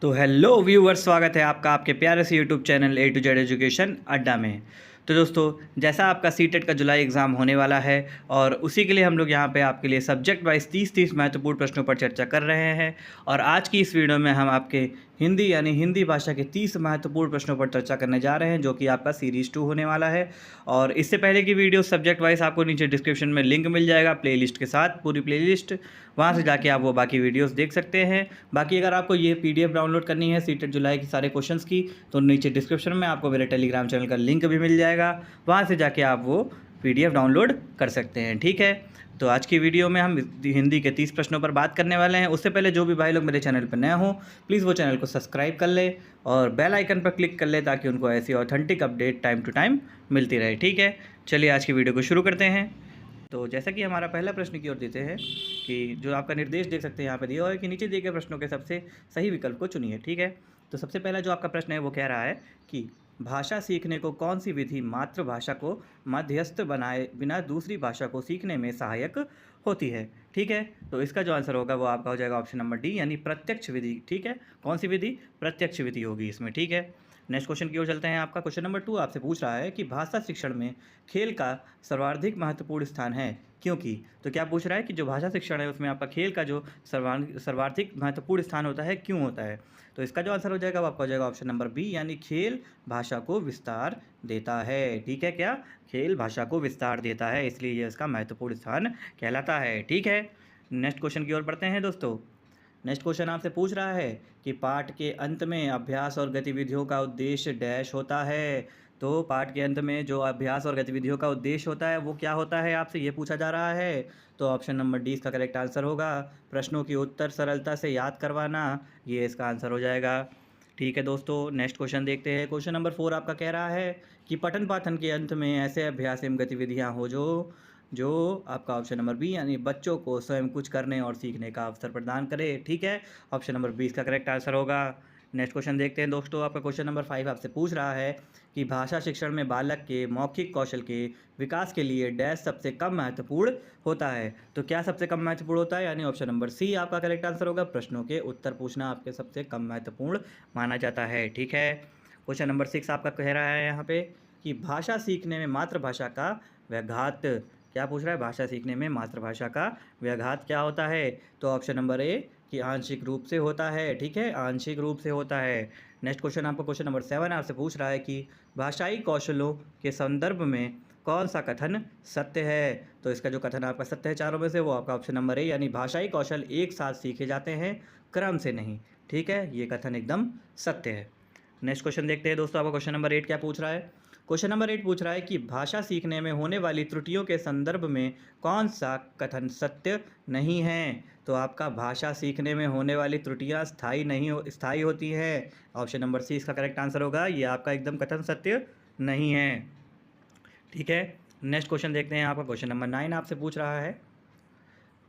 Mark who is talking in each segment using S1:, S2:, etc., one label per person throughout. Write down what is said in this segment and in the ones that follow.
S1: तो hello viewers, स्वागत है आपका आपके प्यारे से YouTube channel A to Z education अड्डा में। तो दोस्तों, जैसा आपका सीटेट का जुलाई एग्ज़ाम होने वाला है और उसी के लिए हम लोग यहाँ पे आपके लिए सब्जेक्ट वाइज 30 महत्वपूर्ण प्रश्नों पर चर्चा कर रहे हैं। और आज की इस वीडियो में हम आपके हिंदी यानी हिंदी भाषा के 30 महत्वपूर्ण प्रश्नों पर चर्चा करने जा रहे हैं, जो कि आपका सीरीज़ 2 होने वाला है। और इससे पहले की वीडियो सब्जेक्ट वाइज आपको नीचे डिस्क्रिप्शन में लिंक मिल जाएगा प्लेलिस्ट के साथ, पूरी प्लेलिस्ट, वहाँ से जाके आप वो बाकी वीडियोस देख सकते हैं। बाकी अगर आपको ये PDF डाउनलोड करनी है सीटेट जुलाई की सारे क्वेश्चंस की, तो नीचे डिस्क्रिप्शन में आपको मेरे टेलीग्राम चैनल का लिंक भी मिल जाएगा, वहाँ से जाके आप वो PDF डाउनलोड कर सकते हैं। ठीक है, तो आज की वीडियो में हम हिंदी के 30 प्रश्नों पर बात करने वाले हैं। उससे पहले जो भी भाई लोग मेरे चैनल पर नए हों, प्लीज़ वो चैनल को सब्सक्राइब कर ले और बेल आइकन पर क्लिक कर ले, ताकि उनको ऐसी authentic update time to time मिलती रहे। ठीक है, चलिए आज की वीडियो को शुरू करते हैं। तो जैसा कि हमारा पहला प्रश्न की ओर देते हैं कि जो आपका निर्देश देख सकते हैं यहाँ पे दिया हुआ है कि नीचे दिए गए प्रश्नों के सबसे सही विकल्प को चुनिए। ठीक है, तो सबसे पहला जो आपका प्रश्न है वो कह रहा है कि भाषा सीखने को कौन सी विधि मातृभाषा को मध्यस्थ बनाए बिना दूसरी भाषा को सीखने में सहायक होती है। ठीक है, तो इसका जो आंसर होगा वो आपका हो जाएगा ऑप्शन नंबर डी, यानी प्रत्यक्ष विधि। ठीक है, कौन सी विधि? प्रत्यक्ष विधि होगी इसमें। ठीक है, नेक्स्ट क्वेश्चन की ओर चलते हैं। आपका क्वेश्चन नंबर 2 आपसे पूछ रहा है कि भाषा शिक्षण में खेल का सर्वाधिक महत्वपूर्ण स्थान है, क्योंकि? तो क्या पूछ रहा है कि जो भाषा शिक्षण है उसमें आपका खेल का जो सर्वाधिक महत्वपूर्ण स्थान होता है, क्यों होता है? तो इसका जो आंसर हो जाएगा वो आपका हो जाएगा ऑप्शन नंबर बी, यानी खेल भाषा को विस्तार देता है। ठीक है, क्या? खेल भाषा को विस्तार देता है, इसलिए ये इसका महत्वपूर्ण स्थान कहलाता है। ठीक है, नेक्स्ट क्वेश्चन की ओर बढ़ते हैं दोस्तों। नेक्स्ट क्वेश्चन आपसे पूछ रहा है कि पाठ के अंत में अभ्यास और गतिविधियों का उद्देश्य डैश होता है। तो पाठ के अंत में जो अभ्यास और गतिविधियों का उद्देश्य होता है वो क्या होता है, आपसे ये पूछा जा रहा है। तो ऑप्शन नंबर डी इसका करेक्ट आंसर होगा। प्रश्नों की उत्तर सरलता से याद करवाना, ये इसका आंसर हो जाएगा। ठीक है दोस्तों, नेक्स्ट क्वेश्चन देखते हैं। क्वेश्चन नंबर 4 आपका कह रहा है कि पठन पाठन के अंत में ऐसे अभ्यास एवं गतिविधियाँ हो जो आपका ऑप्शन नंबर बी, यानी बच्चों को स्वयं कुछ करने और सीखने का अवसर प्रदान करे। ठीक है, ऑप्शन नंबर बी इसका करेक्ट आंसर होगा। नेक्स्ट क्वेश्चन देखते हैं दोस्तों। आपका क्वेश्चन नंबर 5 आपसे पूछ रहा है कि भाषा शिक्षण में बालक के मौखिक कौशल के विकास के लिए डैश सबसे कम महत्वपूर्ण होता है। तो क्या सबसे कम महत्वपूर्ण होता है, यानी ऑप्शन नंबर सी आपका करेक्ट आंसर होगा। प्रश्नों के उत्तर पूछना आपके सबसे कम महत्वपूर्ण माना जाता है। ठीक है, क्वेश्चन नंबर 6 आपका कह रहा है यहाँ पे कि भाषा सीखने में मातृभाषा का व्याघात। क्या पूछ रहा है? भाषा सीखने में मातृभाषा का व्याघात क्या होता है? तो ऑप्शन नंबर ए कि आंशिक रूप से होता है। ठीक है, आंशिक रूप से होता है। नेक्स्ट क्वेश्चन आपको क्वेश्चन नंबर 7 आपसे पूछ रहा है कि भाषाई कौशलों के संदर्भ में कौन सा कथन सत्य है। तो इसका जो कथन आपका सत्य है चारों में से, वो आपका ऑप्शन नंबर ए, यानी भाषाई कौशल एक साथ सीखे जाते हैं, क्रम से नहीं। ठीक है, ये कथन एकदम सत्य है। नेक्स्ट क्वेश्चन देखते हैं दोस्तों। आपका क्वेश्चन नंबर 8 क्या पूछ रहा है? क्वेश्चन नंबर 8 पूछ रहा है कि भाषा सीखने में होने वाली त्रुटियों के संदर्भ में कौन सा कथन सत्य नहीं है। तो आपका भाषा सीखने में होने वाली त्रुटियां स्थायी होती हैं। ऑप्शन नंबर सी इसका करेक्ट आंसर होगा। ये आपका एकदम कथन सत्य नहीं है। ठीक है, नेक्स्ट क्वेश्चन देखते हैं। आपका क्वेश्चन नंबर 9 आपसे पूछ रहा है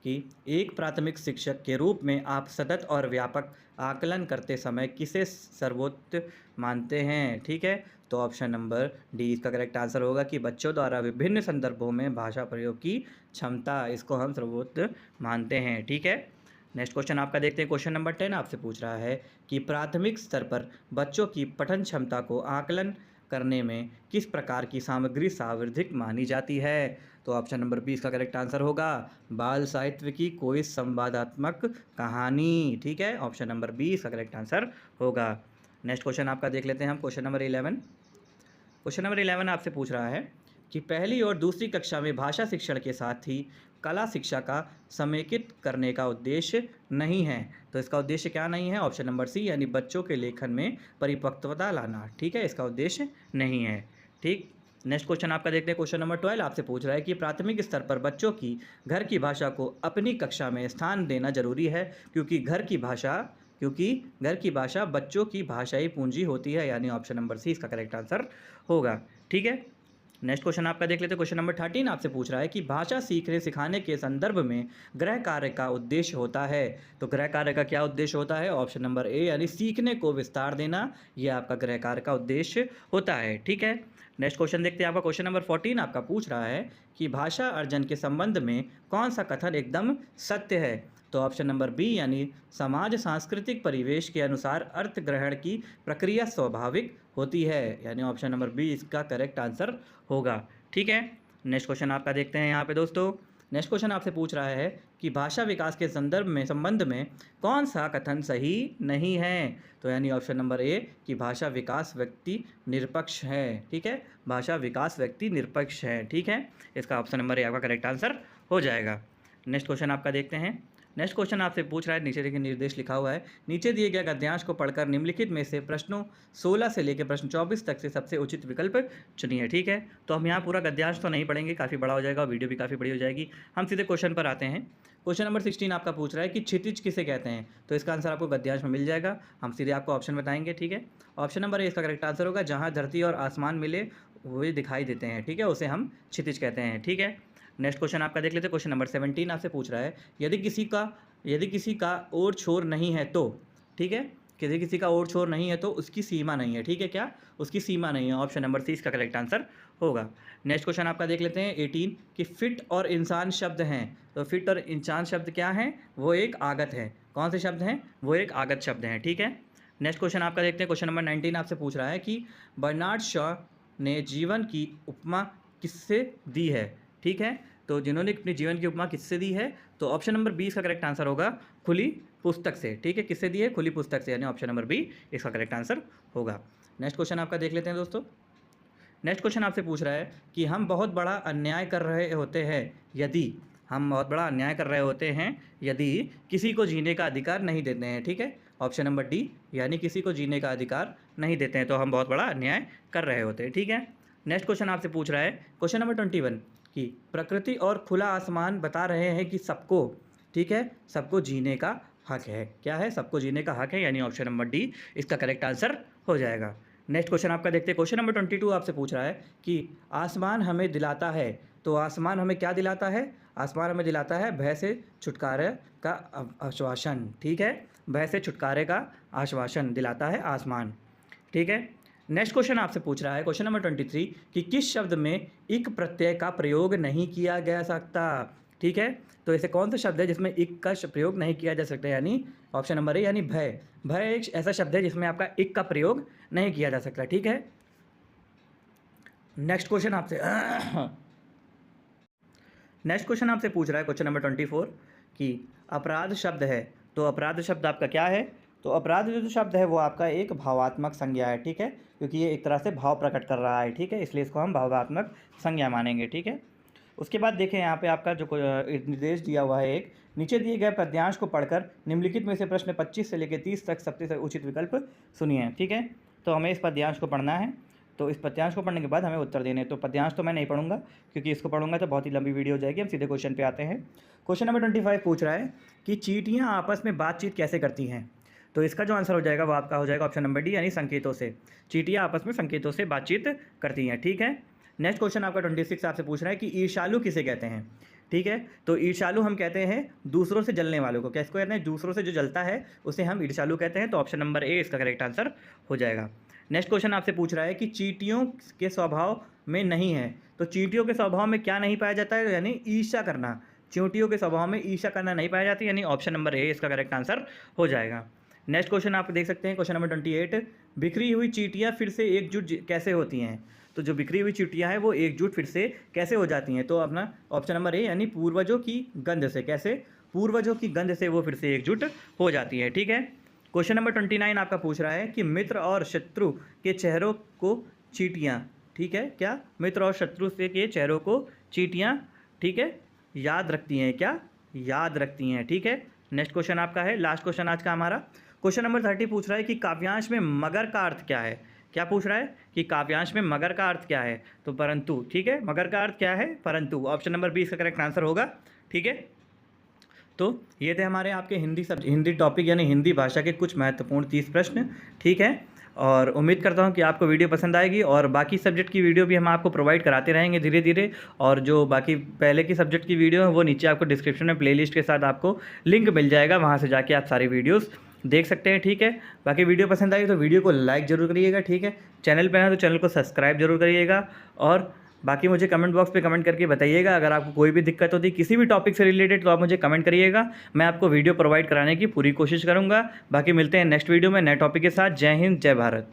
S1: कि एक प्राथमिक शिक्षक के रूप में आप सतत और व्यापक आकलन करते समय किसे सर्वोच्च मानते हैं। ठीक है, तो ऑप्शन नंबर डी इसका करेक्ट आंसर होगा कि बच्चों द्वारा विभिन्न संदर्भों में भाषा प्रयोग की क्षमता, इसको हम सर्वोच्च मानते हैं। ठीक है, नेक्स्ट क्वेश्चन आपका देखते हैं। क्वेश्चन नंबर 10 आपसे पूछ रहा है कि प्राथमिक स्तर पर बच्चों की पठन क्षमता को आकलन करने में किस प्रकार की सामग्री सर्वाधिक मानी जाती है। तो ऑप्शन नंबर बी इसका करेक्ट आंसर होगा। बाल साहित्य की कोई संवादात्मक कहानी। ठीक है, ऑप्शन नंबर बी इसका करेक्ट आंसर होगा। नेक्स्ट क्वेश्चन आपका देख लेते हैं हम। Question number 11। क्वेश्चन नंबर 11 आपसे पूछ रहा है कि पहली और दूसरी कक्षा में भाषा शिक्षण के साथ ही कला शिक्षा का समेकित करने का उद्देश्य नहीं है। तो इसका उद्देश्य क्या नहीं है? ऑप्शन नंबर सी, यानी बच्चों के लेखन में परिपक्वता लाना। ठीक है, इसका उद्देश्य नहीं है। ठीक, नेक्स्ट क्वेश्चन आपका देखते हैं। क्वेश्चन नंबर 12 आपसे पूछ रहा है कि प्राथमिक स्तर पर बच्चों की घर की भाषा को अपनी कक्षा में स्थान देना जरूरी है, क्योंकि घर की भाषा बच्चों की भाषाई पूंजी होती है, यानी ऑप्शन नंबर सी इसका करेक्ट आंसर होगा। ठीक है, नेक्स्ट क्वेश्चन आपका देख लेते हैं। क्वेश्चन नंबर 13 आपसे पूछ रहा है कि भाषा सीखने सिखाने के संदर्भ में गृह कार्य का उद्देश्य होता है। तो गृह कार्य का क्या उद्देश्य होता है? ऑप्शन नंबर ए, यानी सीखने को विस्तार देना, यह आपका गृह कार्य का उद्देश्य होता है। ठीक है, नेक्स्ट क्वेश्चन देखते हैं। आपका क्वेश्चन नंबर 14 आपका पूछ रहा है कि भाषा अर्जन के संबंध में कौन सा कथन एकदम सत्य है। तो ऑप्शन नंबर बी यानी समाज सांस्कृतिक परिवेश के अनुसार अर्थ ग्रहण की प्रक्रिया स्वाभाविक होती है, यानी ऑप्शन नंबर बी इसका करेक्ट आंसर होगा। ठीक है, नेक्स्ट क्वेश्चन आपका देखते हैं यहाँ पे दोस्तों। नेक्स्ट क्वेश्चन आपसे पूछ रहा है कि भाषा विकास के संबंध में कौन सा कथन सही नहीं है। तो यानी ऑप्शन नंबर ए कि भाषा विकास व्यक्ति निरपेक्ष है। ठीक है, भाषा विकास व्यक्ति निरपेक्ष है। ठीक है, इसका ऑप्शन नंबर ए आपका करेक्ट आंसर हो जाएगा। नेक्स्ट क्वेश्चन आपका देखते हैं। नेक्स्ट क्वेश्चन आपसे पूछ रहा है, नीचे देखिए निर्देश लिखा हुआ है, नीचे दिए गए गद्यांश को पढ़कर निम्नलिखित में से प्रश्नों 16 से लेकर प्रश्न 24 तक से सबसे उचित विकल्प चुनिए। ठीक है, तो हम यहाँ पूरा गद्यांश तो नहीं पढ़ेंगे, काफ़ी बड़ा हो जाएगा और वीडियो भी काफ़ी बड़ी हो जाएगी। हम सीधे क्वेश्चन पर आते हैं। क्वेश्चन नंबर 16 आपका पूछ रहा है कि क्षितिज किसे कहते हैं। तो इसका आंसर आपको गद्यांश में मिल जाएगा, हम सीधे आपको ऑप्शन बताएंगे। ठीक है, ऑप्शन नंबर ए इसका करेक्ट आंसर होगा, जहाँ धरती और आसमान मिले हुए दिखाई देते हैं। ठीक है, उसे हम क्षितिज कहते हैं। ठीक है, नेक्स्ट क्वेश्चन आपका देख लेते हैं। क्वेश्चन नंबर 17 आपसे पूछ रहा है, यदि किसी का और छोर नहीं है तो, ठीक है, यदि किसी का और छोर नहीं है तो उसकी सीमा नहीं है। ठीक है, क्या उसकी सीमा नहीं है, ऑप्शन नंबर सी इसका करेक्ट आंसर होगा। नेक्स्ट क्वेश्चन आपका देख लेते हैं 18 कि फिट और इंसान शब्द हैं। तो फिट और इंसान शब्द क्या हैं, वो एक आगत है। कौन से शब्द हैं, वो एक आगत शब्द हैं। ठीक है, नेक्स्ट क्वेश्चन आपका देखते हैं। क्वेश्चन नंबर 19 आपसे पूछ रहा है कि बर्नार्ड शॉ ने जीवन की उपमा किससे दी है। ठीक है, तो जिन्होंने अपने जीवन की उपमा किससे दी है, तो ऑप्शन नंबर बी इसका करेक्ट आंसर होगा, खुली पुस्तक से। ठीक है, किससे दी है, खुली पुस्तक से, यानी ऑप्शन नंबर बी इसका करेक्ट आंसर होगा। नेक्स्ट क्वेश्चन आपका देख लेते हैं दोस्तों। नेक्स्ट क्वेश्चन आपसे पूछ रहा है कि हम बहुत बड़ा अन्याय कर रहे होते हैं यदि किसी को जीने का अधिकार नहीं देते हैं। ठीक है, ऑप्शन नंबर डी यानी किसी को जीने का अधिकार नहीं देते हैं तो हम बहुत बड़ा अन्याय कर रहे होते हैं। ठीक है, नेक्स्ट क्वेश्चन आपसे पूछ रहा है क्वेश्चन नंबर 21 कि प्रकृति और खुला आसमान बता रहे हैं कि सबको, ठीक है, सबको जीने का हक है। क्या है, सबको जीने का हक है, यानी ऑप्शन नंबर डी इसका करेक्ट आंसर हो जाएगा। नेक्स्ट क्वेश्चन आपका देखते हैं। क्वेश्चन नंबर 22 आपसे पूछ रहा है कि आसमान हमें दिलाता है। तो आसमान हमें क्या दिलाता है, आसमान हमें दिलाता है भय से छुटकारे का आश्वासन। ठीक है, भय से छुटकारे का आश्वासन दिलाता है आसमान। ठीक है, नेक्स्ट क्वेश्चन आपसे पूछ रहा है क्वेश्चन नंबर 23 कि किस शब्द में इक प्रत्यय का प्रयोग नहीं किया जा सकता। ठीक है, तो ऐसे कौन सा शब्द है जिसमें इक का प्रयोग नहीं किया जा सकता, यानी ऑप्शन नंबर ए यानी भय। भय एक ऐसा शब्द है जिसमें आपका इक का प्रयोग नहीं किया जा सकता। ठीक है, नेक्स्ट क्वेश्चन आपसे पूछ रहा है क्वेश्चन नंबर 24 कि अपराध शब्द है। तो अपराध शब्द आपका क्या है, तो अपराध जो शब्द है वो आपका एक भावात्मक संज्ञा है। ठीक है, क्योंकि ये एक तरह से भाव प्रकट कर रहा है। ठीक है, इसलिए इसको हम भावात्मक संज्ञा मानेंगे। ठीक है, उसके बाद देखें यहाँ पे आपका जो निर्देश दिया हुआ है, एक नीचे दिए गए पद्यांश को पढ़कर निम्नलिखित में से प्रश्न 25 से लेकर 30 तक सबसे उचित विकल्प सुनिए। ठीक है, तो हमें इस पद्यांश को पढ़ना है, तो इस पद्यांश को पढ़ने के बाद हमें उत्तर देने हैं। तो पद्यांश तो मैं नहीं पढ़ूंगा क्योंकि इसको पढ़ूंगा तो बहुत ही लंबी वीडियो हो जाएगी। हम सीधे क्वेश्चन पे आते हैं। क्वेश्चन नंबर 25 पूछ रहा है कि चींटियाँ आपस में बातचीत कैसे करती हैं। तो इसका जो आंसर हो जाएगा वो आपका हो जाएगा ऑप्शन नंबर डी यानी संकेतों से। चींटियाँ आपस में संकेतों से बातचीत करती हैं। ठीक है, नेक्स्ट क्वेश्चन आपका 26 आपसे पूछ रहा है कि ईर्ष्यालु किसे कहते हैं। ठीक है, तो ईर्ष्यालु हम कहते हैं दूसरों से जलने वालों को। कैसे कहते हैं, दूसरों से जो जलता है उसे हम ईर्ष्यालु कहते हैं। तो ऑप्शन नंबर ए इसका करेक्ट आंसर हो जाएगा। नेक्स्ट क्वेश्चन आपसे पूछ रहा है कि चींटियों के स्वभाव में नहीं है। तो चींटियों के स्वभाव में क्या नहीं पाया जाता है, यानी ईर्ष्या करना। चींटियों के स्वभाव में ईर्ष्या करना नहीं पाया जाती, यानी ऑप्शन नंबर ए इसका करेक्ट आंसर हो जाएगा। नेक्स्ट क्वेश्चन आप देख सकते हैं क्वेश्चन नंबर 28 बिखरी हुई चींटियाँ फिर से एकजुट कैसे होती हैं। तो जो बिखरी हुई चींटियाँ हैं वो एकजुट फिर से कैसे हो जाती हैं, तो अपना ऑप्शन नंबर ए यानी पूर्वजों की गंध से। कैसे, पूर्वजों की गंध से वो फिर से एकजुट हो जाती है। ठीक है, क्वेश्चन नंबर 29 आपका पूछ रहा है कि मित्र और शत्रु के चेहरों को चींटियाँ, ठीक है, क्या मित्र और शत्रु से के चेहरों को चींटियाँ, ठीक है, याद रखती हैं। क्या, याद रखती हैं। ठीक है, नेक्स्ट क्वेश्चन आपका है लास्ट क्वेश्चन आज का हमारा। क्वेश्चन नंबर 30 पूछ रहा है कि काव्यांश में मगर का अर्थ क्या है। क्या पूछ रहा है कि काव्यांश में मगर का अर्थ क्या है, तो परंतु। ठीक है, मगर का अर्थ क्या है, परंतु। ऑप्शन नंबर बी इसका करेक्ट आंसर होगा। ठीक है, तो ये थे हमारे आपके हिंदी टॉपिक यानी हिंदी भाषा के कुछ महत्वपूर्ण 30 प्रश्न। ठीक है, और उम्मीद करता हूँ कि आपको वीडियो पसंद आएगी और बाकी सब्जेक्ट की वीडियो भी हम आपको प्रोवाइड कराते रहेंगे धीरे धीरे। और जो बाकी पहले की सब्जेक्ट की वीडियो है वो नीचे आपको डिस्क्रिप्शन में प्लेलिस्ट के साथ आपको लिंक मिल जाएगा, वहाँ से जाके आप सारी वीडियोस देख सकते हैं। ठीक है, बाकी वीडियो पसंद आई तो वीडियो को लाइक ज़रूर करिएगा। ठीक है, चैनल पर है तो चैनल को सब्सक्राइब जरूर करिएगा और बाकी मुझे कमेंट बॉक्स पे कमेंट करके बताइएगा, अगर आपको कोई भी दिक्कत होती किसी भी टॉपिक से रिलेटेड तो आप मुझे कमेंट करिएगा, मैं आपको वीडियो प्रोवाइड कराने की पूरी कोशिश करूँगा। बाकी मिलते हैं नेक्स्ट वीडियो में नए टॉपिक के साथ। जय हिंद, जय भारत।